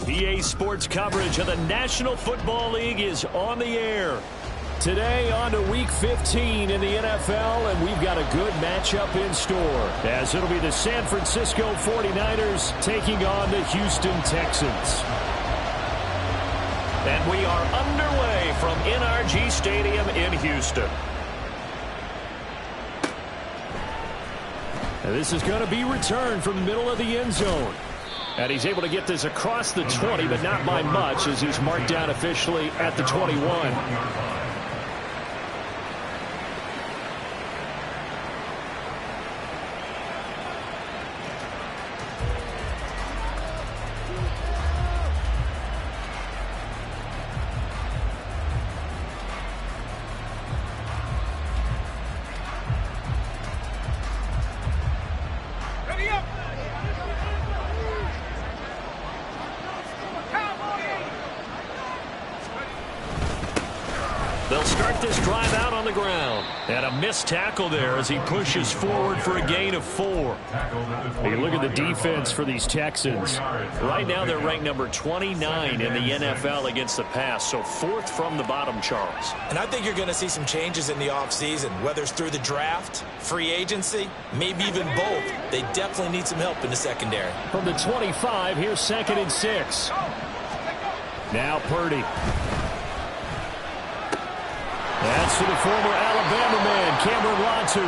EA Sports coverage of the National Football League is on the air. Today on to Week 15 in the NFL, and we've got a good matchup in store, as it'll be the San Francisco 49ers taking on the Houston Texans. And we are underway from NRG Stadium in Houston. And this is going to be returned from the middle of the end zone. And he's able to get this across the 20, but not by much, as he's marked down officially at the 21. They'll start this drive out on the ground. And a missed tackle there as he pushes forward for a gain of 4. Hey, look at the defense for these Texans. Right now they're ranked number 29 in the NFL against the pass, so 4th from the bottom, Charles. And I think you're going to see some changes in the offseason, whether it's through the draft, free agency, maybe even both. They definitely need some help in the secondary. From the 25, here's 2nd and 6. Now Purdy. That's to the former Alabama man, Cameron Latu.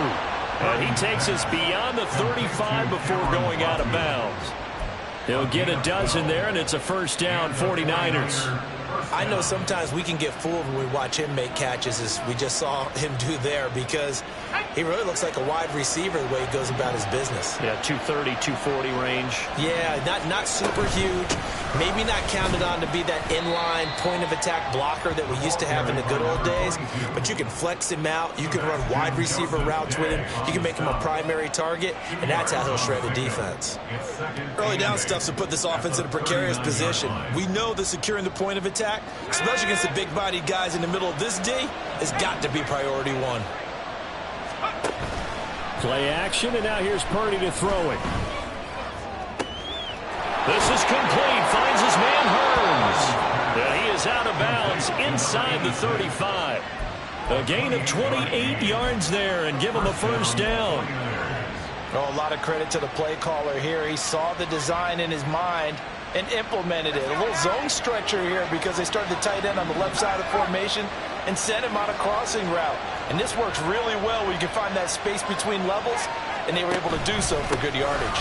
And he takes us beyond the 35 before going out of bounds. He'll get a dozen there, and it's a first down, 49ers. I know sometimes we can get fooled when we watch him make catches, as we just saw him do there, because he really looks like a wide receiver the way he goes about his business. Yeah, 230, 240 range. Yeah, not super huge. Maybe not counted on to be that inline point-of-attack blocker that we used to have in the good old days, but you can flex him out. You can run wide receiver routes with him. You can make him a primary target, and that's how he'll shred the defense. Early down stuff's to put this offense in a precarious position. We know that securing the point of attack, especially against the big-bodied guys in the middle of this D, has got to be priority 1. Play action, and now here's Purdy to throw it. This is complete. Finds his man Hearns. Yeah, he is out of bounds inside the 35. A gain of 28 yards there, and give him a first down. Oh, a lot of credit to the play caller here. He saw the design in his mind and implemented it. A little zone stretcher here because they started the tight end on the left side of the formation and sent him on a crossing route. And this works really well where you can find that space between levels, and they were able to do so for good yardage.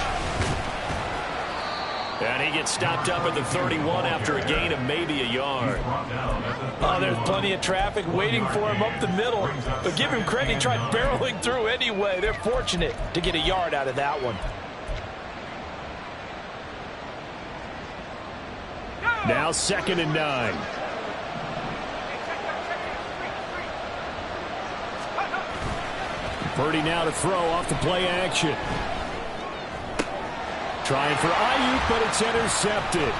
And he gets stopped up at the 31 after a gain of maybe a yard. Oh, there's plenty of traffic waiting for him up the middle. But give him credit, he tried barreling through anyway. They're fortunate to get a yard out of that one. Now 2nd and 9. Purdy now to throw off the play action. Trying for Ayuk, but it's intercepted.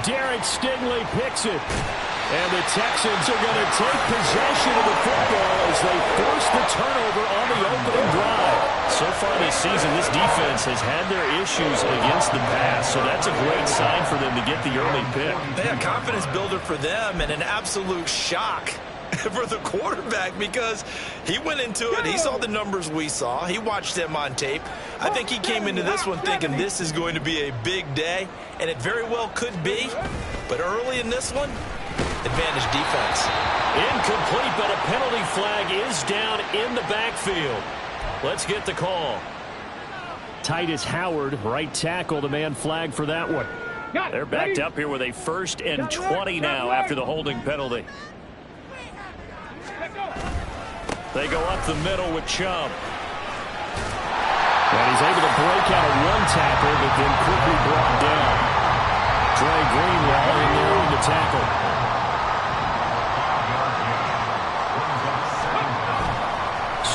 Derek Stingley picks it. And the Texans are going to take possession of the football as they force the turnover on the opening drive. So far this season, this defense has had their issues against the pass, so that's a great sign for them to get the early pick. Yeah, confidence builder for them, and an absolute shock for the quarterback, because he went into it, he saw the numbers we saw, he watched them on tape. I think he came into this one thinking this is going to be a big day, and it very well could be, but early in this one, advantage defense. Incomplete, but a penalty flag is down in the backfield. Let's get the call. Titus Howard, right tackle, the man flagged for that one. They're backed up here with a 1st and 20 now after the holding penalty. They go up the middle with Chubb. And he's able to break out of one tackle, but then quickly brought down. Dre Greenlaw in there on the tackle.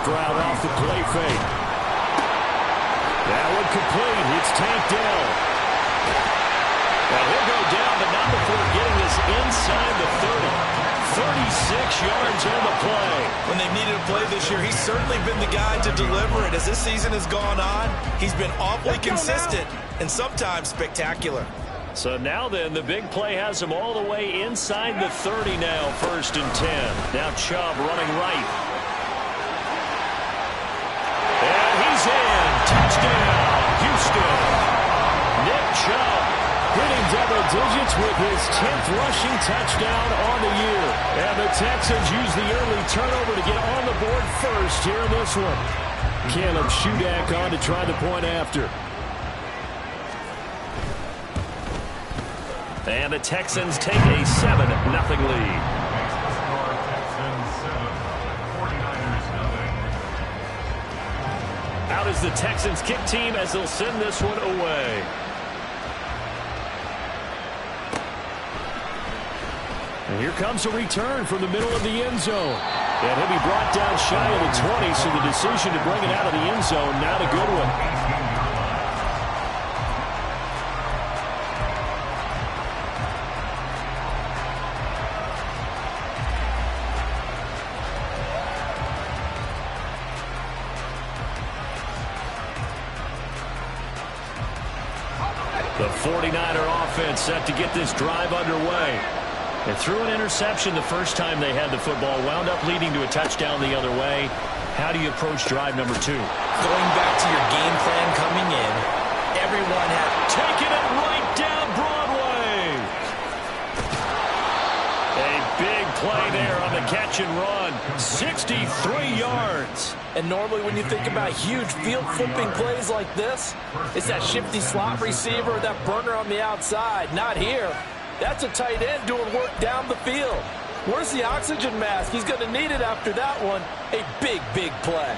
Stroud off the play fake. That one complete. It's tanked down. Now he'll go down, but not before getting this inside the 30. 36 yards on the play. When they've needed a play this year, he's certainly been the guy to deliver it. As this season has gone on, he's been awfully consistent and sometimes spectacular. So now then, the big play has him all the way inside the 30 now, 1st and 10. Now Chubb running right. And he's in. Touchdown, Houston. Nick Chubb hitting double digits with his 10th rushing touchdown on the year. And the Texans use the early turnover to get on the board first here in this one. Caleb Shudak on to try the point after. And the Texans take a 7-0 lead. Out is the Texans kick team as they'll send this one away. And here comes a return from the middle of the end zone. And he'll be brought down shy of the 20, so the decision to bring it out of the end zone, not a good one. The 49er offense set to get this drive underway. They threw an interception the first time they had the football, wound up leading to a touchdown the other way. How do you approach drive number 2? Going back to your game plan coming in, everyone had taken it right down Broadway. A big play there on the catch and run. 63 yards. And normally when you think about huge field flipping plays like this, it's that shifty slot receiver or that burner on the outside. Not here. That's a tight end doing work down the field. Where's the oxygen mask? He's going to need it after that one. A big, big play.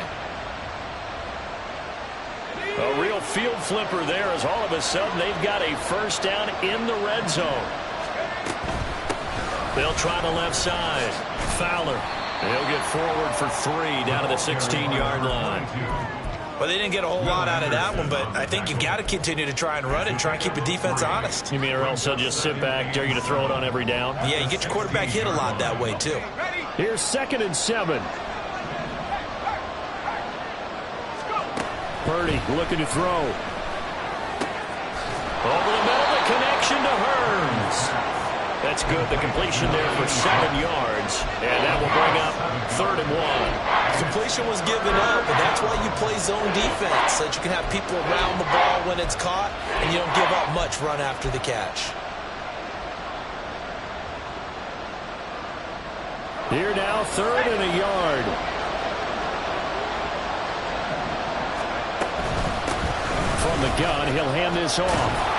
A real field flipper there as all of a sudden they've got a first down in the red zone. They'll try the left side. Fowler. They'll get forward for 3 down to the 16-yard line. Well, they didn't get a whole lot out of that one, but I think you got to continue to try and run it and try and keep the defense honest. You mean or else they'll just sit back, dare you to throw it on every down? Yeah, you get your quarterback hit a lot that way, too. Here's 2nd and 7. Purdy looking to throw. Over the middle, the connection to Hearns. That's good. The completion there for 7 yards. And that will bring up 3rd and 1. Completion was given up, and that's why you play zone defense, so that you can have people around the ball when it's caught, and you don't give up much run after the catch. Here now, 3rd and a yard. From the gun, he'll hand this off.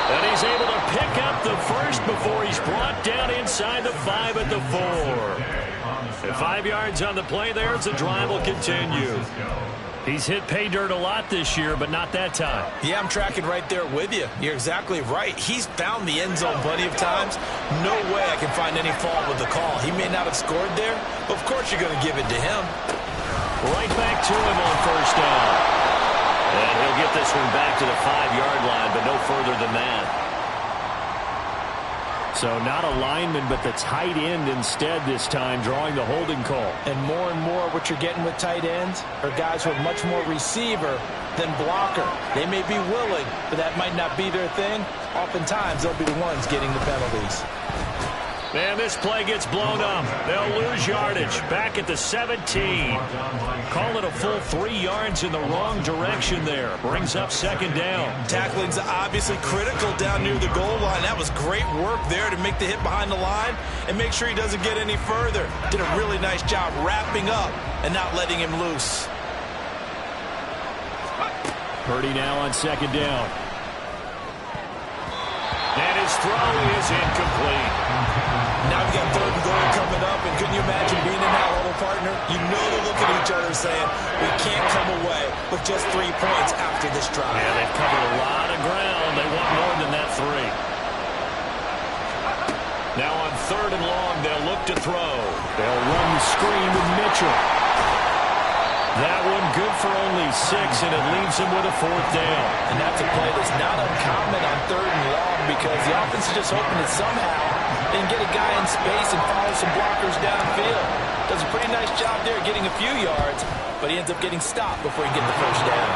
And he's able to pick up the first before he's brought down inside the 5 at the 4. And 5 yards on the play there as the drive will continue. He's hit pay dirt a lot this year, but not that time. Yeah, I'm tracking right there with you. You're exactly right. He's found the end zone plenty of times. No way I can find any fault with the call. He may not have scored there, but of course you're going to give it to him. Right back to him on first down. And he'll get this one back to the 5-yard line, but no further than that. So not a lineman, but the tight end instead this time, drawing the holding call. And more what you're getting with tight ends are guys who are much more receiver than blocker. They may be willing, but that might not be their thing. Oftentimes, they'll be the ones getting the penalties. And this play gets blown up. They'll lose yardage. Back at the 17. Call it a full 3 yards in the wrong direction there. Brings up 2nd down. Tackling's obviously critical down near the goal line. That was great work there to make the hit behind the line and make sure he doesn't get any further. Did a really nice job wrapping up and not letting him loose. Purdy now on 2nd down. And his throw is incomplete. Now we got 3rd and goal coming up, and couldn't you imagine being in that huddle, partner? You know they look at each other saying, we can't come away with just 3 points after this drive. Yeah, they've covered a lot of ground. They want more than that 3. Now on 3rd and long, they'll look to throw. They'll run the screen with Mitchell. That one good for only 6, and it leaves him with a 4th down. And that's a play that's not uncommon on 3rd and long because the offense is just hoping that somehow they can get a guy in space and follow some blockers downfield. Does a pretty nice job there getting a few yards, but he ends up getting stopped before he gets the first down.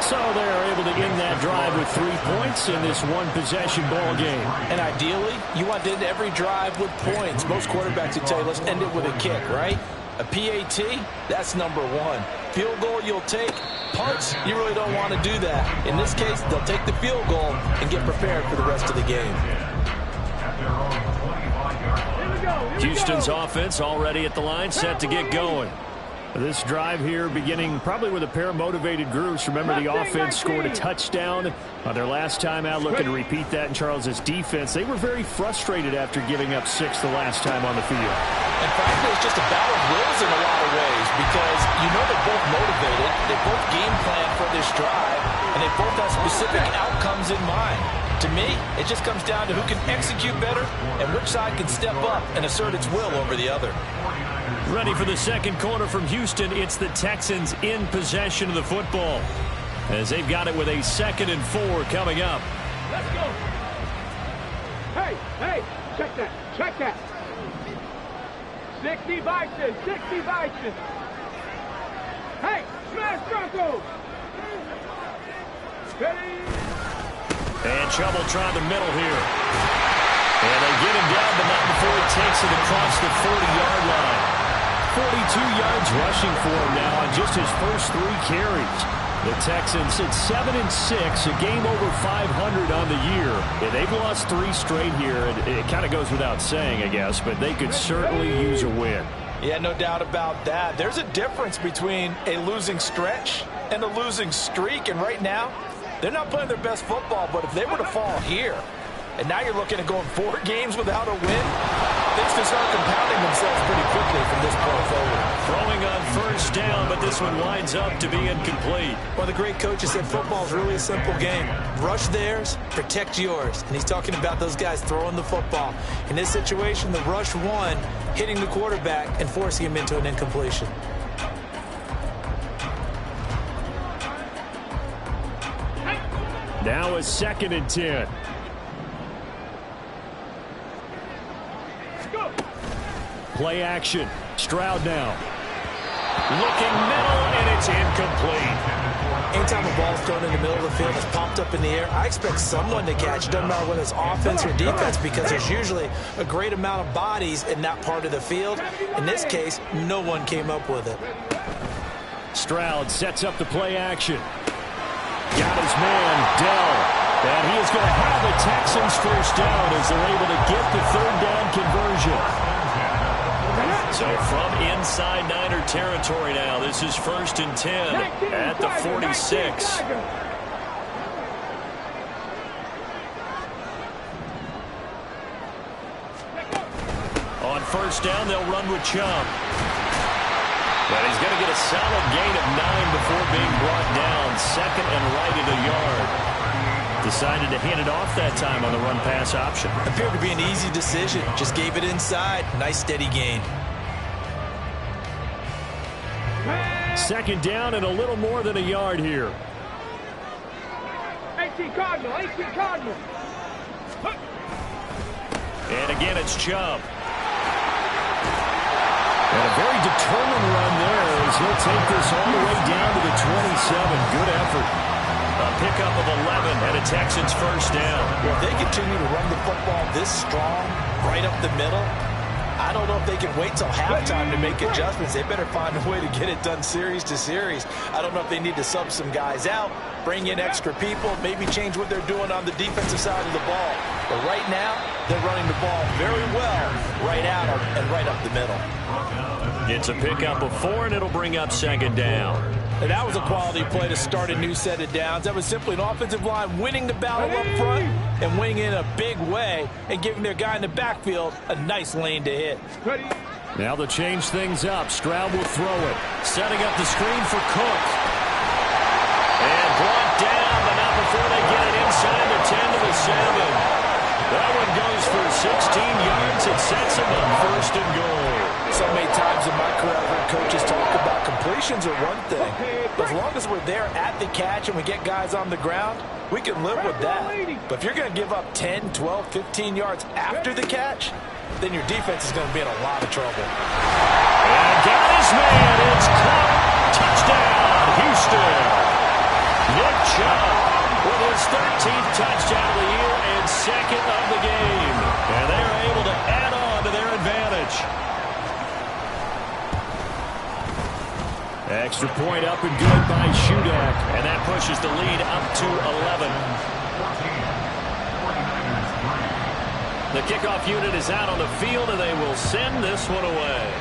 So they're able to end that drive with 3 points in this one-possession ball game. And ideally, you want to end every drive with points. Most quarterbacks would tell you, let's end it with a kick, right? A PAT, that's number one. Field goal you'll take. Punts, you really don't want to do that. In this case, they'll take the field goal and get prepared for the rest of the game. Houston's offense already at the line, set to get going. This drive here beginning probably with a pair of motivated groups. Remember, the offense scored a touchdown their last time out, looking to repeat that in Charles' defense. They were very frustrated after giving up 6 the last time on the field. And frankly, it's just a battle of wills in a lot of ways because you know they're both motivated, they both game plan for this drive, and they both have specific outcomes in mind. To me, it just comes down to who can execute better and which side can step up and assert its will over the other. Ready for the second quarter from Houston. It's the Texans in possession of the football as they've got it with a 2nd and 4 coming up. Let's go. Hey, check that. 60 Bison. Hey, smash Broncos. Ready? And trouble trying the middle here. And they get him down, but not before he takes it across the 40-yard line. 42 yards rushing for him now on just his first 3 carries. The Texans at 7-6, a game over 500 on the year. And they've lost 3 straight here. It kind of goes without saying, I guess, but they could certainly use a win. Yeah, no doubt about that. There's a difference between a losing stretch and a losing streak, and right now, they're not playing their best football, but if they were to fall here, and now you're looking at going 4 games without a win, things can start compounding themselves pretty quickly from this point forward. Throwing on first down, but this one winds up to be incomplete. Well, the great coach has said football is really a simple game. Rush theirs, protect yours. And he's talking about those guys throwing the football. In this situation, the rush won, hitting the quarterback and forcing him into an incompletion. Now a 2nd and 10. Play action. Stroud now. Looking middle, and it's incomplete. Anytime a ball's thrown in the middle of the field, it's popped up in the air, I expect someone to catch it. Doesn't matter whether it's offense or defense because there's usually a great amount of bodies in that part of the field. In this case, no one came up with it. Stroud sets up the play action. Got his man, Dell. And he is going to have the Texans first down as they're able to get the 3rd down conversion. So from inside Niner territory now, this is 1st and 10 at the 46. On first down, they'll run with Chubb. But he's going to get a solid gain of 9 before being brought down. 2nd and right at a yard. Decided to hand it off that time on the run-pass option. Appeared to be an easy decision. Just gave it inside. Nice steady gain. 2nd down and a little more than a yard here. 18 Cardinal. And again, it's Chubb. And a very determined run there as he'll take this all the way down to the 27. Good effort. A pickup of 11 and a Texans first down. Well, if they continue to run the football this strong, right up the middle, I don't know if they can wait till halftime to make adjustments. They better find a way to get it done series to series. I don't know if they need to sub some guys out, bring in extra people, maybe change what they're doing on the defensive side of the ball. But right now, they're running the ball very well right out and right up the middle. It's a pickup of 4, and it'll bring up 2nd down. And that was a quality play to start a new set of downs. That was simply an offensive line winning the battle up front and winning in a big way and giving their guy in the backfield a nice lane to hit. Now they'll change things up. Stroud will throw it. Setting up the screen for Cook. And brought down, but not before they get it inside the 10 to the 7. That one goes for 16 yards. It sets them up 1st and goal. So many times in my career, I've heard coaches talk about completions are one thing. But as long as we're there at the catch and we get guys on the ground, we can live with that. But if you're going to give up 10, 12, 15 yards after the catch, then your defense is going to be in a lot of trouble. And got his man. It's caught. Touchdown, Houston. Nick Chubb with his 13th touchdown of the year and second of the game. And they're able to add on to their advantage. Extra point up and good by Shudak. And that pushes the lead up to 11. The kickoff unit is out on the field, and they will send this one away.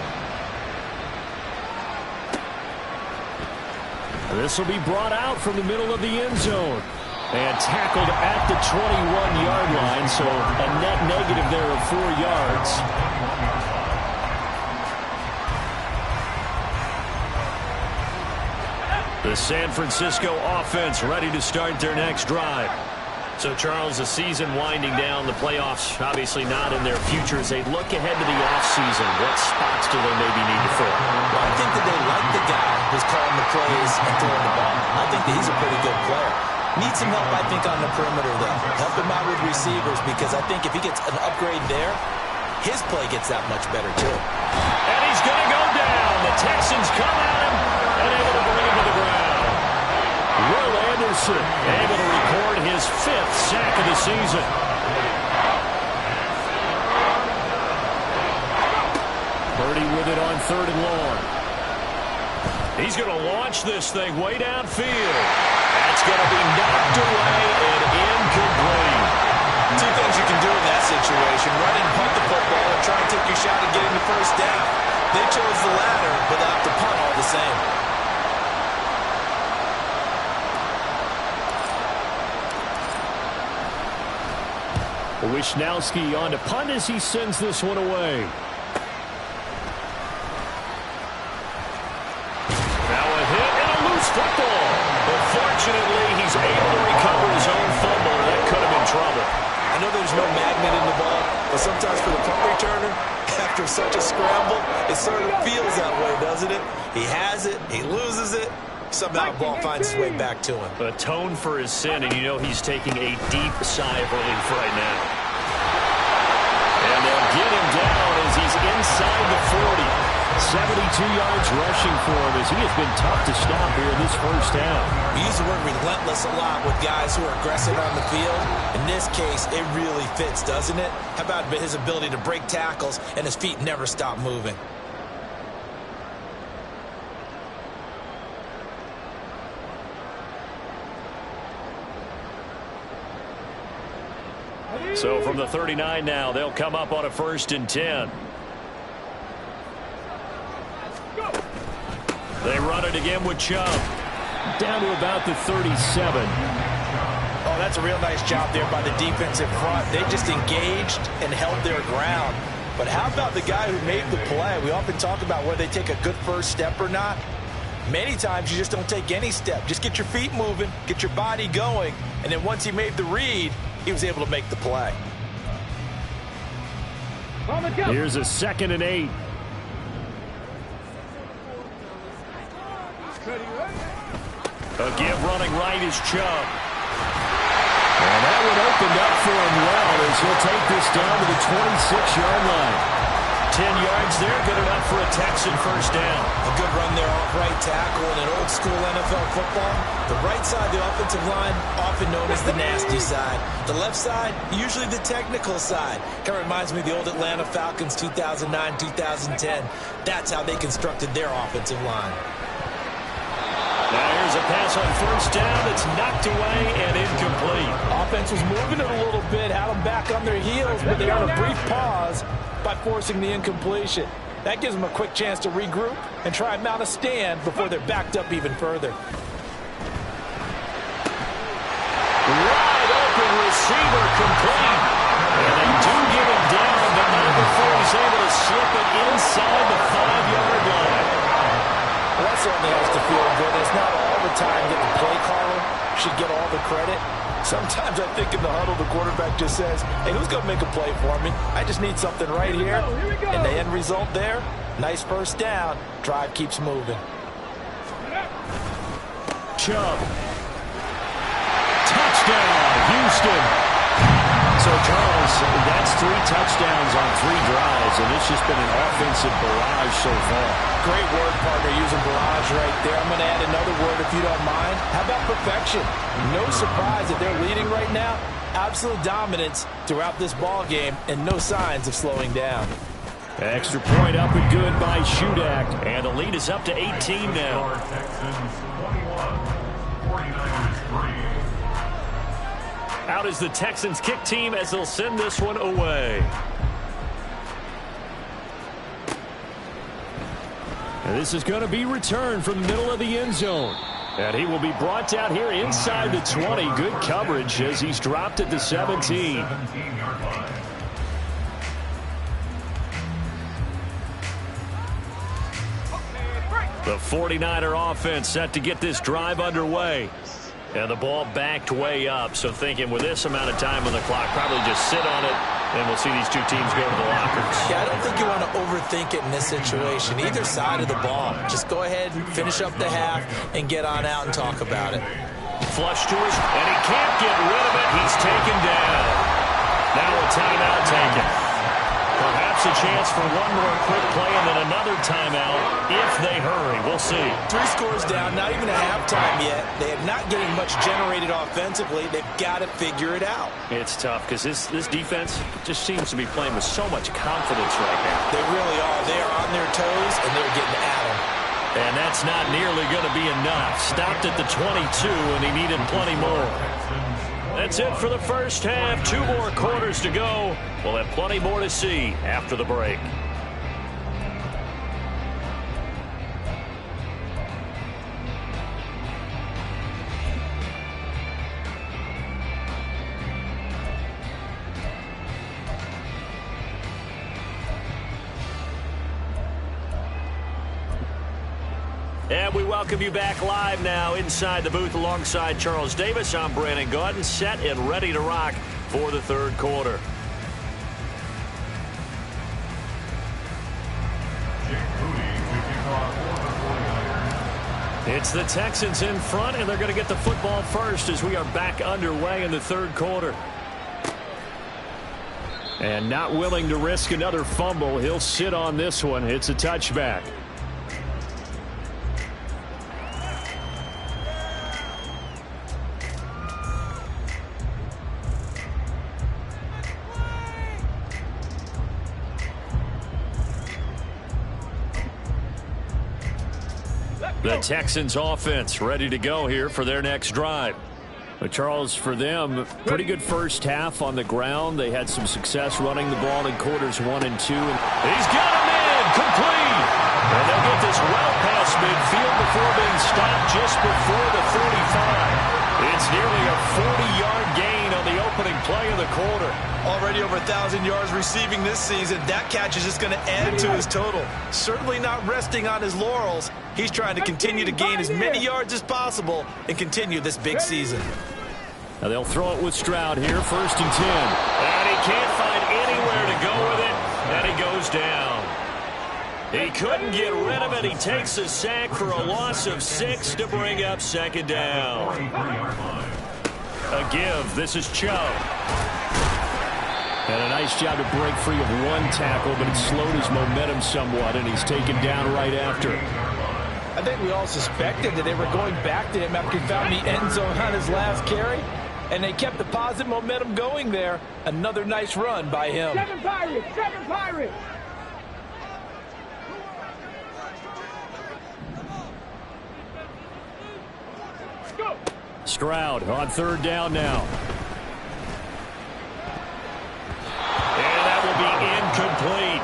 This will be brought out from the middle of the end zone. And tackled at the 21-yard line, so a net negative there of 4 yards. The San Francisco offense ready to start their next drive. So, Charles, the season winding down, the playoffs obviously not in their future. As they look ahead to the offseason, what spots do they maybe need to fill? Well, I think that they like the guy who's calling the plays and throwing the ball. I think that he's a pretty good player. Needs some help, I think, on the perimeter, though. Help him out with receivers, because I think if he gets an upgrade there, his play gets that much better, too. And he's going to go down. The Texans come at him and able to bring him to the ground. Will Anderson able to record his 5th sack of the season. Purdy with it on 3rd and long. He's going to launch this thing way downfield. That's going to be knocked away and incomplete. Two things you can do in that situation: run and punt the football, or try and take your shot at getting the first down. They chose the latter, but they'll have to punt all the same. Wishnowski on to punt as he sends this one away. Now a hit and a loose football. But fortunately, he's able to recover his own fumble. That could have been trouble. I know there's no magnet in the ball, but sometimes for the punt returner, after such a scramble, it sort of feels that way, doesn't it? He has it, he loses it, somehow the ball finds its way back to him. Atone for his sin, and you know he's taking a deep sigh of relief right now. And they'll get him down as he's inside the 40. 72 yards rushing for him as he has been tough to stop here in this first half. We use the word relentless a lot with guys who are aggressive on the field. In this case, it really fits, doesn't it? How about his ability to break tackles and his feet never stop moving? So from the 39 now, they'll come up on a 1st and 10. They run it again with Chubb. Down to about the 37. Oh, that's a real nice job there by the defensive front. They just engaged and held their ground. But how about the guy who made the play? We often talk about whether they take a good first step or not. Many times you just don't take any step. Just get your feet moving, get your body going, and then once he made the read, he was able to make the play. Here's a 2nd and 8. A give running right is Chubb. And that one opened up for him well as he'll take this down to the 26-yard line. 10 yards there, good enough for a Texan first down. A good run there off right tackle in an old-school NFL football. The right side of the offensive line, often known as the nasty side. The left side, usually the technical side. Kind of reminds me of the old Atlanta Falcons 2009-2010. That's how they constructed their offensive line. Now here's a pass on first down. It's knocked away and incomplete. Offense was moving it a little bit, had them back on their heels, but they on a brief pause by forcing the incompletion. That gives them a quick chance to regroup and try and mount a stand before they're backed up even further. Wide open receiver complete. And they do get him down, but not before he's able to slip it inside the 5-yard line. Well, that certainly has to feel good. It's not all the time that the play caller should get all the credit. Sometimes I think in the huddle, the quarterback just says, hey, who's going to make a play for me? I just need something right here. And the end result there, nice first down. Drive keeps moving. Chubb. Touchdown, Houston. So, Charles, Chris, that's 3 touchdowns on 3 drives, and it's just been an offensive barrage so far. Great word, partner, using barrage right there. I'm going to add another word if you don't mind. How about perfection? No surprise that they're leading right now. Absolute dominance throughout this ball game and no signs of slowing down. Extra point up and good by Shudak. And the lead is up to 18 now. Out is the Texans kick team as they'll send this one away. And this is going to be returned from the middle of the end zone. And he will be brought down here inside the 20. Good coverage as he's dropped at the 17. The 49er offense set to get this drive underway. And the ball backed way up. So thinking with this amount of time on the clock, probably just sit on it, and we'll see these two teams go to the lockers. Yeah, I don't think you want to overthink it in this situation. Either side of the ball. Just go ahead and finish up the half and get on out and talk about it. Flush to us, and he can't get rid of it. He's taken down. Now a timeout taken. Perhaps a chance for one more quick play and then another timeout if they hurry. We'll see. 3 scores down, not even a halftime yet. They are not getting much generated offensively. They've got to figure it out. It's tough because this defense just seems to be playing with so much confidence right now. They really are. They are on their toes, and they're getting at them. And that's not nearly going to be enough. Stopped at the 22, and he needed plenty more. That's it for the first half. 2 more quarters to go. We'll have plenty more to see after the break. And we welcome you back live now inside the booth alongside Charles Davis. I'm Brandon Gaudin, set and ready to rock for the third quarter. It's the Texans in front, and they're going to get the football first as we are back underway in the third quarter. And not willing to risk another fumble, he'll sit on this one. It's a touchback. The Texans offense ready to go here for their next drive. But Charles, for them, pretty good first half on the ground. They had some success running the ball in quarters 1 and 2. And he's got him in, complete. And they'll get this well past midfield before being stopped just before the 35. It's nearly a 40-yard gain on the opening play of the quarter. Already over 1,000 yards receiving this season. That catch is just going to add to his total. Certainly not resting on his laurels. He's trying to continue to gain as many yards as possible and continue this big season. Now they'll throw it with Stroud here, 1st and 10. And he can't find anywhere to go with it, and he goes down. He couldn't get rid of it. He takes a sack for a loss of 6 to bring up 2nd down. A give. This is Chubb. And a nice job to break free of 1 tackle, but it slowed his momentum somewhat, and he's taken down right after. I think we all suspected that they were going back to him after he found the end zone on his last carry, and they kept the positive momentum going there. Another nice run by him. 7 Pirates! 7 Pirates! Go! Stroud on 3rd down now. And that will be incomplete.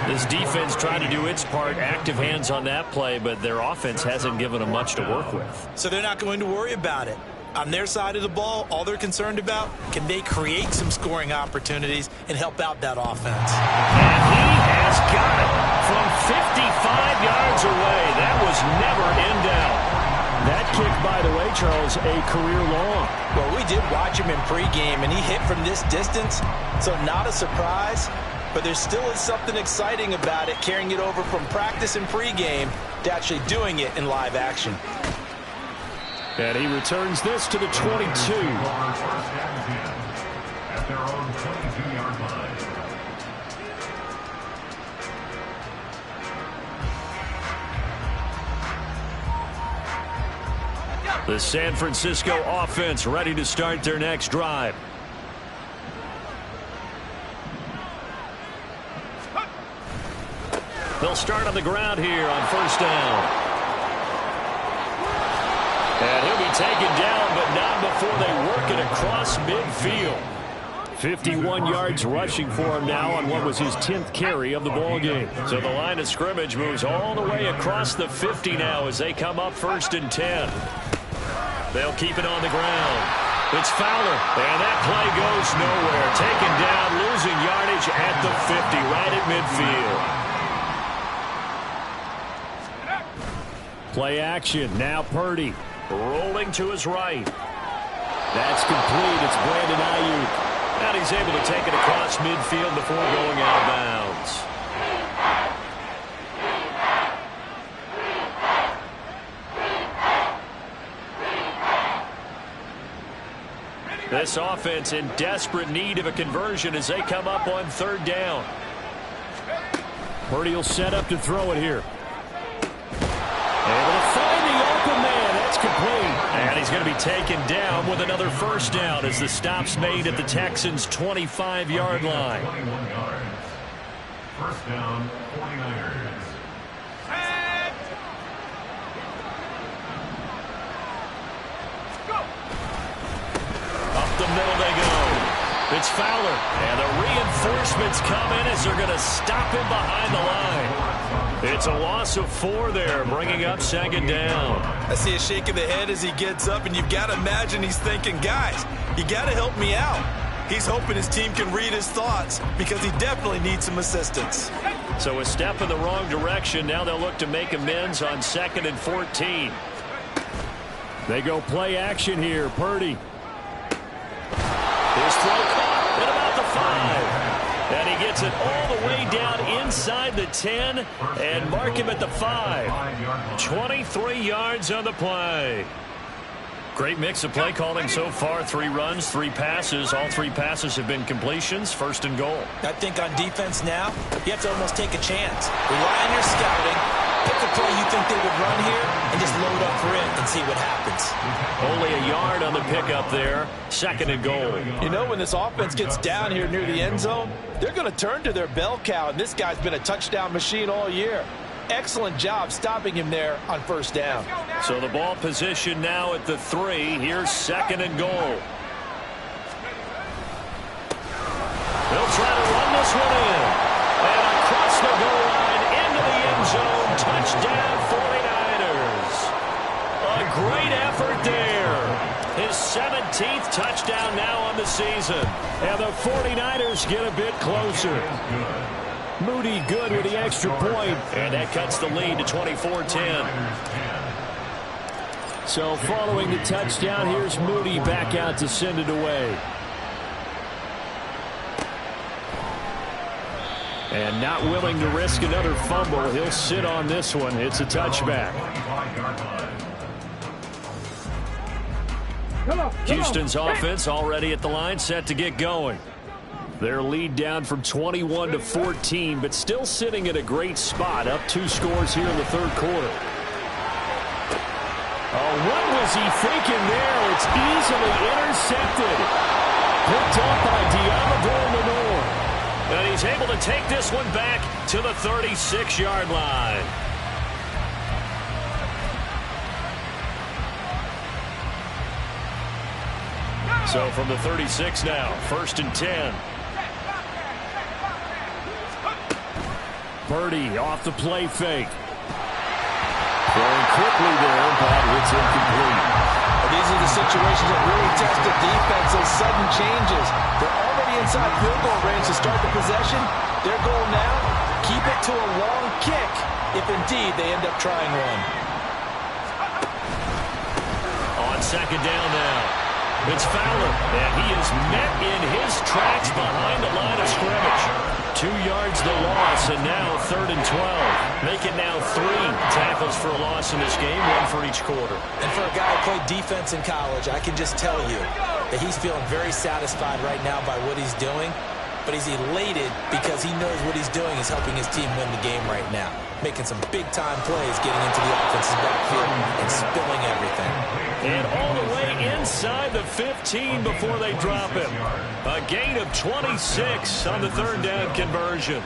This defense trying to do its part, active hands on that play, but their offense hasn't given them much to work with. So they're not going to worry about it. On their side of the ball, all they're concerned about, can they create some scoring opportunities and help out that offense? And he has got it from 55 yards away. That was never in doubt. That kick, by the way, Charles, a career long. Well, we did watch him in pregame, and he hit from this distance, so not a surprise. But there still is something exciting about it, carrying it over from practice and pregame to actually doing it in live action. And he returns this to the 22. at their own 22-yard line. The San Francisco offense ready to start their next drive. They'll start on the ground here on first down. And he'll be taken down, but not before they work it across midfield. 51 yards rushing for him now on what was his 10th carry of the ball game. So the line of scrimmage moves all the way across the 50 now as they come up first and 10. They'll keep it on the ground. It's Fowler, and that play goes nowhere. Taken down, losing yardage at the 50, right at midfield. Play action, now Purdy. Rolling to his right. That's complete. It's Brandon Ayuk. And he's able to take it across midfield before going out of bounds. This offense in desperate need of a conversion as they come up on third down. Purdy will set up to throw it here. Able to find the open man. That's complete. And he's going to be taken down with another first down as the stop's made at the Texans' 25-yard line. 21 yards. First down, 49ers. Up the middle they go. It's Fowler. And the reinforcements come in as they're going to stop him behind the line. It's a loss of 4 there, bringing up second down. I see a shake of the head as he gets up, and you've got to imagine he's thinking, guys, you got to help me out. He's hoping his team can read his thoughts because he definitely needs some assistance. So a step in the wrong direction. Now they'll look to make amends on 2nd and 14. They go play action here. Purdy. His throw caught at about the 5. And he gets it all the way down inside the 10 and mark him at the 5. 23 yards on the play. Great mix of play calling so far. 3 runs, 3 passes. All 3 passes have been completions. First and goal. I think on defense now, you have to almost take a chance. Rely on your scouting. Pick a play you think they would run here and just load up for it and see what happens. Only a yard on the pickup there. Second and goal. You know, when this offense gets down here near the end zone, they're going to turn to their bell cow, and this guy's been a touchdown machine all year. Excellent job stopping him there on first down. So the ball position now at the 3. Here's second and goal. They'll try to run this one in. And across the goal line into the end zone. Touchdown 49ers. A great effort there. His 17th touchdown now on the season. And the 49ers get a bit closer. Moody good with the extra point. And that cuts the lead to 24-10. So following the touchdown, here's Moody back out to send it away. And not willing to risk another fumble. He'll sit on this one. It's a touchback. Houston's offense already at the line, set to get going. Their lead down from 21 to 14, but still sitting at a great spot, up 2 scores here in the third quarter. Oh, what was he thinking there? It's easily intercepted. Picked up by Diablo Lenore. And he's able to take this one back to the 36-yard line. So from the 36 now, first and 10. Purdy off the play fake. Throwing quickly there, but it's incomplete. These are the situations that really test the defense, those sudden changes. They're already inside field goal range to start the possession. Their goal now, keep it to a long kick, if indeed they end up trying one. On second down now, it's Fowler, and he is met in his tracks behind the line of scrimmage. 2 yards the loss, and now 3rd and 12. Make it now 3 tackles for a loss in this game, 1 for each quarter. And for a guy who played defense in college, I can just tell you that he's feeling very satisfied right now by what he's doing. But he's elated because he knows what he's doing is helping his team win the game right now. Making some big-time plays, getting into the offense's backfield and spilling everything. And all the way inside the 15 before they drop him. A gain of 26 on the 3rd down conversion.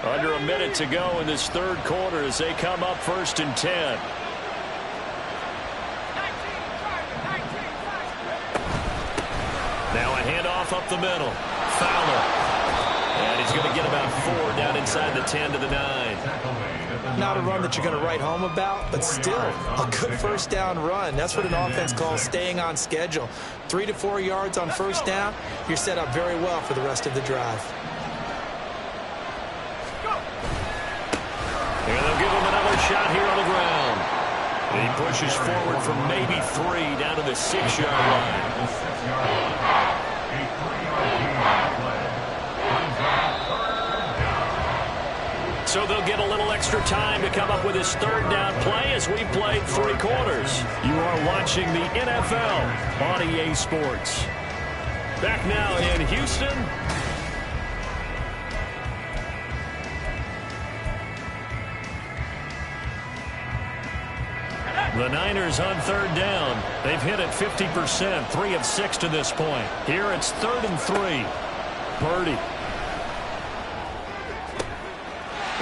Under a minute to go in this 3rd quarter as they come up 1st and 10. Now a handoff up the middle. Fowler. And he's going to get about 4 down inside the 10 to the 9. Not a run that you're going to write home about, but still a good 1st down run. That's what an offense calls staying on schedule. 3 to 4 yards on 1st down. You're set up very well for the rest of the drive. And they'll give him another shot here on the ground. And he pushes forward from maybe 3 down to the 6-yard line. So they'll get a little extra time to come up with his 3rd down play as we played 3 quarters. You are watching the NFL on EA Sports. Back now in Houston. The Niners on 3rd down. They've hit it 50%, 3 of 6 to this point. Here it's 3rd and 3. Purdy.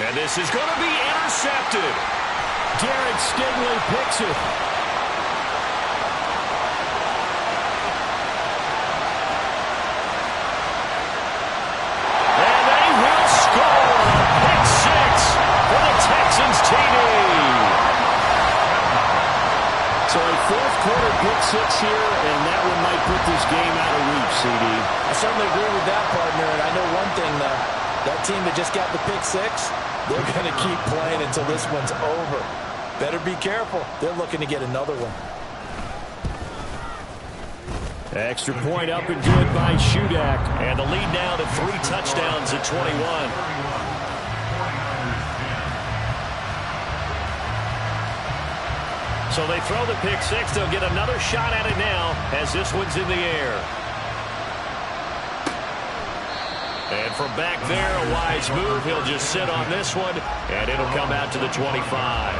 And this is going to be intercepted. Derek Stingley picks it. And they will score. Pick 6 for the Texans TD. So a 4th quarter pick 6 here, and that one might put this game out of reach, CD. I certainly agree with that, partner, and I know one thing, though. That team that just got the pick 6, they're going to keep playing until this one's over. Better be careful. They're looking to get another one. Extra point up and good by Shudak, and the lead now to 3 touchdowns at 21. So they throw the pick 6. They'll get another shot at it now as this one's in the air. And from back there, a wise move. He'll just sit on this one, and it'll come out to the 25.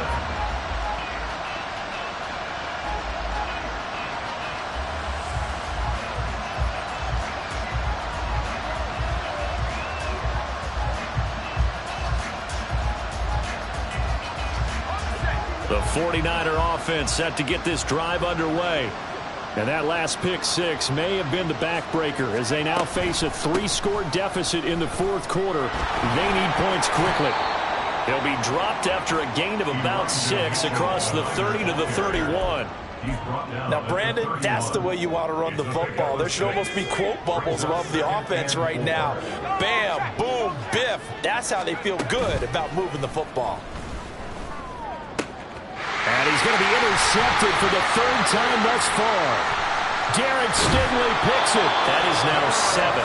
The 49er offense set to get this drive underway. And that last pick 6 may have been the backbreaker as they now face a 3-score deficit in the 4th quarter. They need points quickly. He'll be dropped after a gain of about 6 across the 30 to the 31. Now, Brandon, that's the way you want to run the football. There should almost be quote bubbles above the offense right now. Bam, boom, biff. That's how they feel good about moving the football. And he's going to be intercepted for the 3rd time thus far. Derek Stingley picks it. That is now 7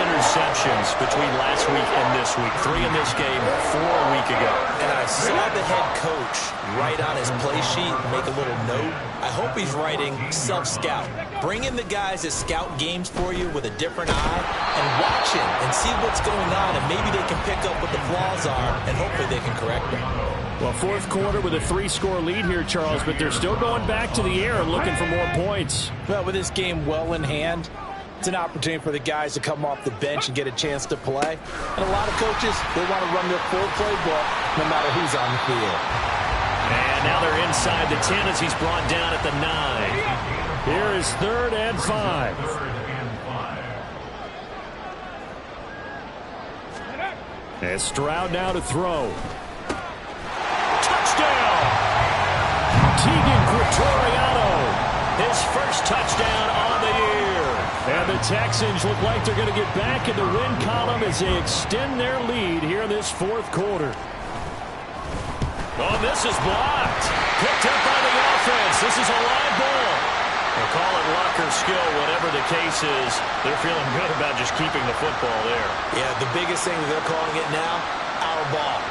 interceptions between last week and this week. 3 in this game, 4 a week ago. And I saw the head coach write on his play sheet, make a little note. I hope he's writing self-scout. Bring in the guys that scout games for you with a different eye and watch him and see what's going on, and maybe they can pick up what the flaws are, and hopefully they can correct them. Well, 4th quarter with a 3-score lead here, Charles, but they're still going back to the air and looking for more points. Well, with this game well in hand, it's an opportunity for the guys to come off the bench and get a chance to play. And a lot of coaches, they want to run their full playbook no matter who's on the field. And now they're inside the 10 as he's brought down at the 9. Here is 3rd and 5. And Stroud now to throw. Touchdown! Tegan Quattoriano, his first touchdown on the year. And the Texans look like they're going to get back in the win column as they extend their lead here in this 4th quarter. Oh, this is blocked. Picked up by the offense. This is a live ball. They'll call it luck or skill, whatever the case is. They're feeling good about just keeping the football there. Yeah, the biggest thing that they're calling it now, our ball.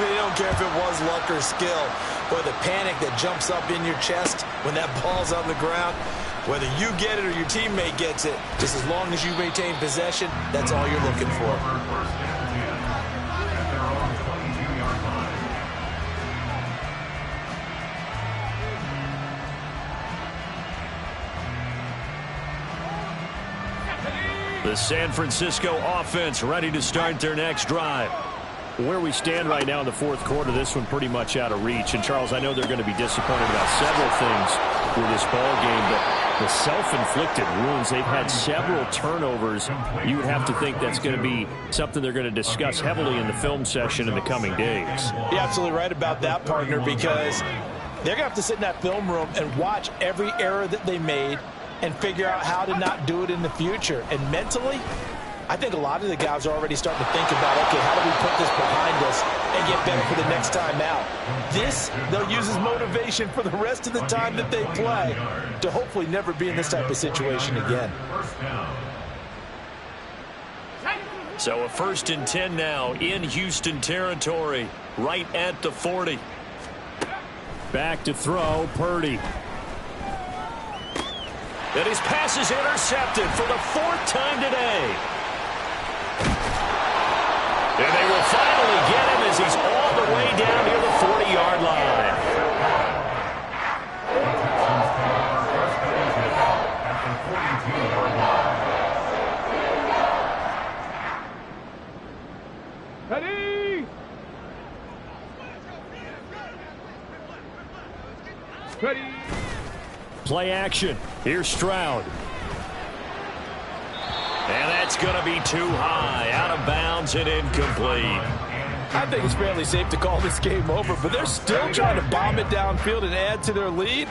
They don't care if it was luck or skill. Boy, the panic that jumps up in your chest when that ball's on the ground, whether you get it or your teammate gets it, just as long as you maintain possession, that's all you're looking for. First and 10 at their own 22-yard line. The San Francisco offense ready to start their next drive. Where we stand right now in the fourth quarter, this one pretty much out of reach. And, Charles, I know they're going to be disappointed about several things with this ball game, but the self-inflicted wounds, they've had several turnovers. You would have to think that's going to be something they're going to discuss heavily in the film session in the coming days. You're absolutely right about that, partner, because they're going to have to sit in that film room and watch every error that they made and figure out how to not do it in the future. And mentally, I think a lot of the guys are already starting to think about, okay, how do we put this behind us and get better for the next time out? This, they'll use as motivation for the rest of the time that they play to hopefully never be in this type of situation again. First down. So a 1st and 10 now in Houston territory, right at the 40. Back to throw, Purdy. And his pass is intercepted for the 4th time today. And they will finally get him as he's all the way down near the 40-yard line. At the 42-yard line. Ready? Ready? Play action. Here's Stroud. And that's going to be too high. Out of bounds and incomplete. I think it's fairly safe to call this game over, but they're still trying to bomb it downfield and add to their lead.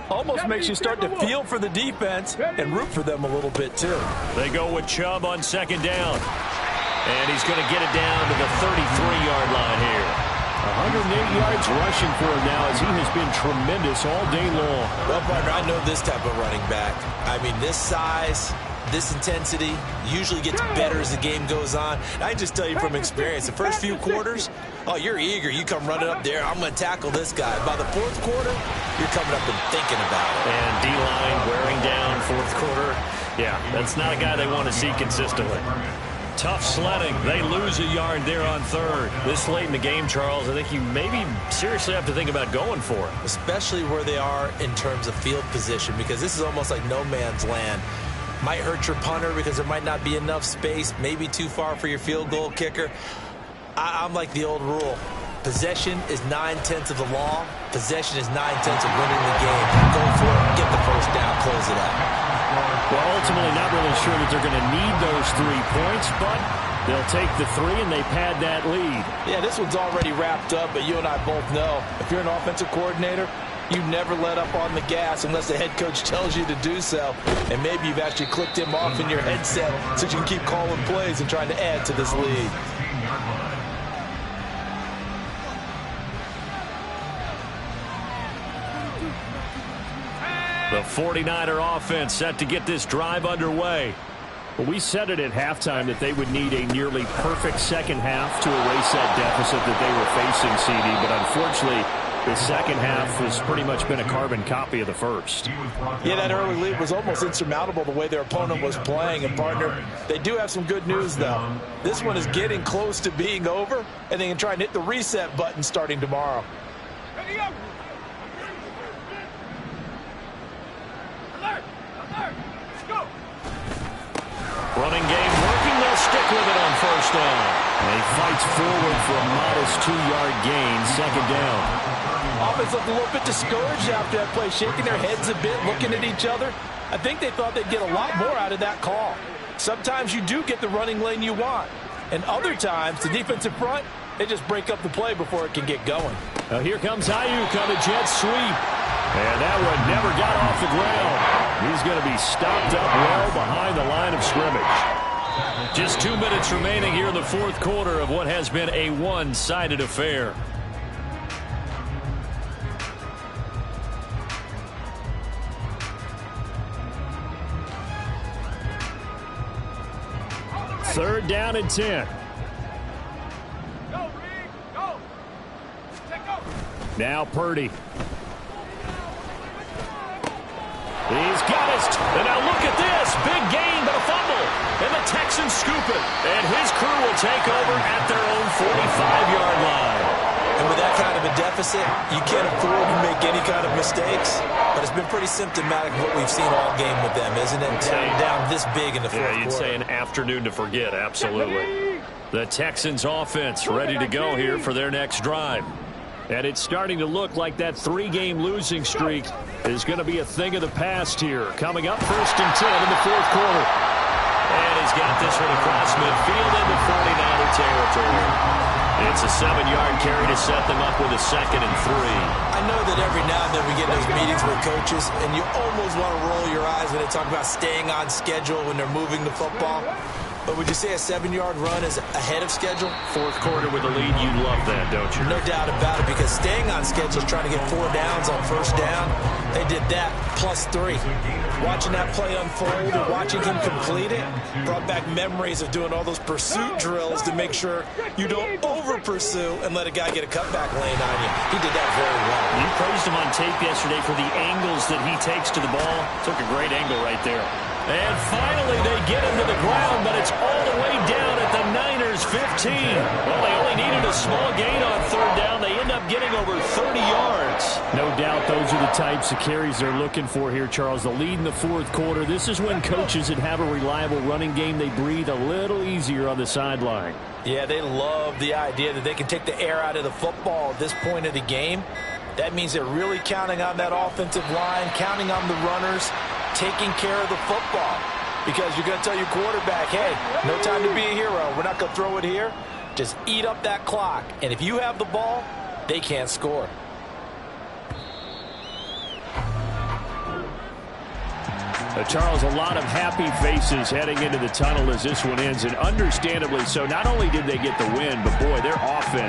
Almost makes you start to feel for the defense and root for them a little bit, too. They go with Chubb on 2nd down. And he's going to get it down to the 33-yard line here. 108 yards rushing for him now as he has been tremendous all day long. Well, partner, I know this type of running back. I mean, this size, this intensity usually gets better as the game goes on. I just tell you from experience, the first few quarters, oh, you're eager. You come running up there. I'm going to tackle this guy. By the 4th quarter, you're coming up and thinking about it. And D-line wearing down 4th quarter. Yeah, that's not a guy they want to see consistently. Tough sledding. They lose a yard there on 3rd. This late in the game, Charles, I think you maybe seriously have to think about going for it. Especially where they are in terms of field position, because this is almost like no man's land. Might hurt your punter because there might not be enough space, maybe too far for your field goal kicker. I'm like the old rule. Possession is 9/10 of the law. Possession is 9/10 of winning the game. Go for it, get the first down, close it out. Well, ultimately not really sure that they're going to need those 3 points, but they'll take the 3 and they pad that lead. Yeah, this one's already wrapped up, but you and I both know if you're an offensive coordinator, you never let up on the gas unless the head coach tells you to do so. And maybe you've actually clicked him off in your headset so you can keep calling plays and trying to add to this lead. The 49er offense set to get this drive underway. Well, we said it at halftime that they would need a nearly perfect second half to erase that deficit that they were facing, CD, but unfortunately the second half has pretty much been a carbon copy of the first. Yeah, that early lead was almost insurmountable the way their opponent was playing. And, partner, they do have some good news, though. This one is getting close to being over, and they can try and hit the reset button starting tomorrow. Ready up. Alert. Alert. Let's go. Running game working. They'll stick with it on 1st down. And he fights forward for a modest 2-yard gain, 2nd down. Offense looked a little bit discouraged after that play, shaking their heads a bit, looking at each other. I think they thought they'd get a lot more out of that call. Sometimes you do get the running lane you want. And other times, the defensive front, they just break up the play before it can get going. Now here comes Ayuk on a jet sweep. And that one never got off the ground. He's going to be stopped up well behind the line of scrimmage. Just 2 minutes remaining here in the 4th quarter of what has been a one-sided affair. 3rd down and 10. Go, Reed. Go. Take go. Now Purdy. He's got his... And now look at this. Big gain, but a fumble. And the Texans scoop it. And his crew will take over at their own 45-yard line. And with that kind of a deficit, you can't afford to make any kind of mistakes. But it's been pretty symptomatic of what we've seen all game with them, isn't it? Down this big in the fourth quarter. Yeah, you'd say an afternoon to forget, absolutely. The Texans offense ready to go here for their next drive. And it's starting to look like that 3-game losing streak is going to be a thing of the past here. Coming up 1st and 10 in the 4th quarter. And he's got this one across midfield into 49er territory. It's a 7-yard carry to set them up with a 2nd and 3. I know that every now and then we get those meetings with coaches, and you almost want to roll your eyes when they talk about staying on schedule when they're moving the football. But would you say a 7-yard run is ahead of schedule? 4th quarter with a lead, you love that, don't you? No doubt about it, because staying on schedule is trying to get 4 downs on 1st down. They did that +3. Watching that play unfold and watching him complete it brought back memories of doing all those pursuit drills to make sure you don't over-pursue and let a guy get a cutback lane on you. He did that very well. You praised him on tape yesterday for the angles that he takes to the ball. Took a great angle right there. And finally they get him to the ground, but it's all the way down at the Niners' 15. Well, they only needed a small gain on 3rd down. They end up getting over 30 yards. No doubt those are the types of carries they're looking for here, Charles. The lead in the 4th quarter. This is when coaches that have a reliable running game, they breathe a little easier on the sideline. Yeah, they love the idea that they can take the air out of the football at this point of the game. That means they're really counting on that offensive line, counting on the runners, taking care of the football. Because you're going to tell your quarterback, hey, no time to be a hero. We're not going to throw it here. Just eat up that clock. And if you have the ball, they can't score. Charles, a lot of happy faces heading into the tunnel as this one ends, and understandably so. Not only did they get the win, but boy, their offense